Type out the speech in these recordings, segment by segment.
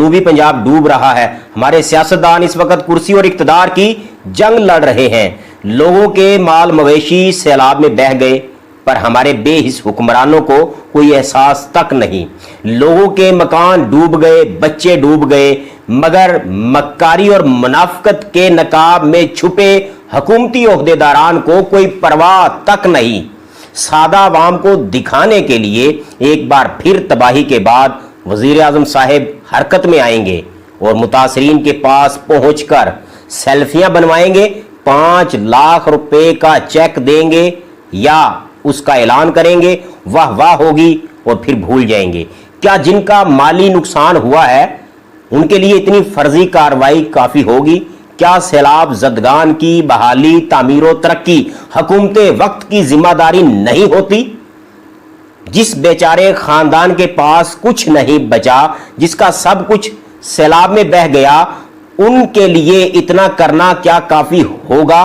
जनूबी पंजाब डूब रहा है। हमारे सियासतदान इस वक्त कुर्सी और इख्तिदार की जंग लड़ रहे हैं। लोगों के माल मवेशी सैलाब में बह गए, पर हमारे बेहिस हुक्मरानों को कोई एहसास तक नहीं। लोगों के मकान डूब गए, बच्चे डूब गए, मगर मक्कारी और मुनाफिकत के नकाब में छुपे हुकूमती ओहदेदारान को कोई परवाह तक नहीं। सादा आवाम को दिखाने के लिए एक बार फिर तबाही के बाद वजीर आजम साहब हरकत में आएंगे और मुतासरीन के पास पहुंचकर सेल्फियां बनवाएंगे, 5 लाख रुपए का चेक देंगे या उसका ऐलान करेंगे, वाह वाह होगी और फिर भूल जाएंगे। क्या जिनका माली नुकसान हुआ है उनके लिए इतनी फर्जी कार्रवाई काफी होगी? क्या सैलाब ज़दगान की बहाली, तामीर और तरक्की हुकूमत वक्त की जिम्मेदारी नहीं होती? जिस बेचारे खानदान के पास कुछ नहीं बचा, जिसका सब कुछ सैलाब में बह गया, उनके लिए इतना करना क्या काफी होगा?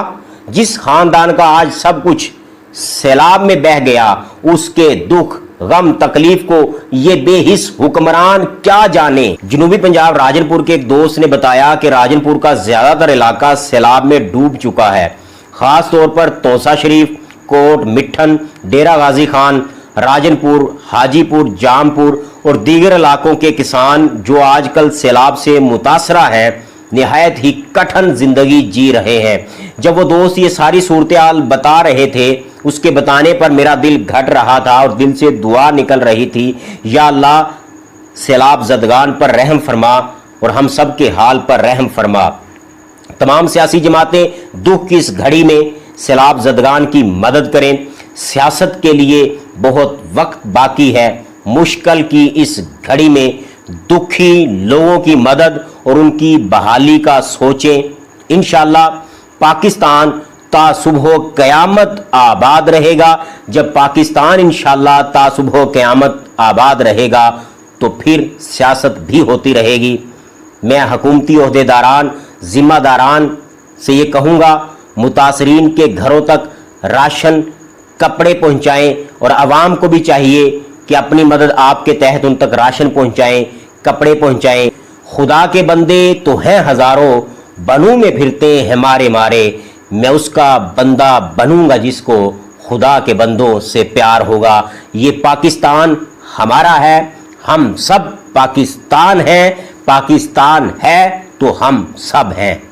जिस खानदान का आज सब कुछ सैलाब में बह गया, उसके दुख, गम, तकलीफ को ये बेहिस हुक्मरान क्या जाने। जनूबी पंजाब राजनपुर के एक दोस्त ने बताया कि राजनपुर का ज्यादातर इलाका सैलाब में डूब चुका है। खास तौर पर तोसा शरीफ, कोट, मिठन, डेरा गाजी खान, राजनपुर, हाजीपुर, जामपुर और दीगर इलाकों के किसान जो आजकल सैलाब से मुतासरा हैं, निहायत ही कठिन जिंदगी जी रहे हैं। जब वो दोस्त ये सारी सूरत हाल बता रहे थे, उसके बताने पर मेरा दिल घट रहा था और दिल से दुआ निकल रही थी, या अल्लाह सैलाब ज़दगान पर रहम फरमा और हम सब के हाल पर रहम फरमा। तमाम सियासी जमातें दुख की इस घड़ी में सैलाब ज़दगान की मदद करें। सियासत के लिए बहुत वक्त बाकी है। मुश्किल की इस घड़ी में दुखी लोगों की मदद और उनकी बहाली का सोचें। इंशाअल्लाह पाकिस्तान ता सुबह क़यामत आबाद रहेगा। जब पाकिस्तान इंशाअल्लाह ता सुबह क़यामत आबाद रहेगा तो फिर सियासत भी होती रहेगी। मैं हुकूमती ओहदेदारान, ज़िम्मेदारान से ये कहूँगा, मुतासरीन के घरों तक राशन, कपड़े पहुँचाएँ और आवाम को भी चाहिए कि अपनी मदद आपके तहत उन तक राशन पहुँचाएँ, कपड़े पहुँचाएँ। खुदा के बंदे तो हैं हज़ारों, बनू में फिरते हैं मारे मारे। मैं उसका बंदा बनूंगा जिसको खुदा के बंदों से प्यार होगा। ये पाकिस्तान हमारा है, हम सब पाकिस्तान हैं, पाकिस्तान है तो हम सब हैं।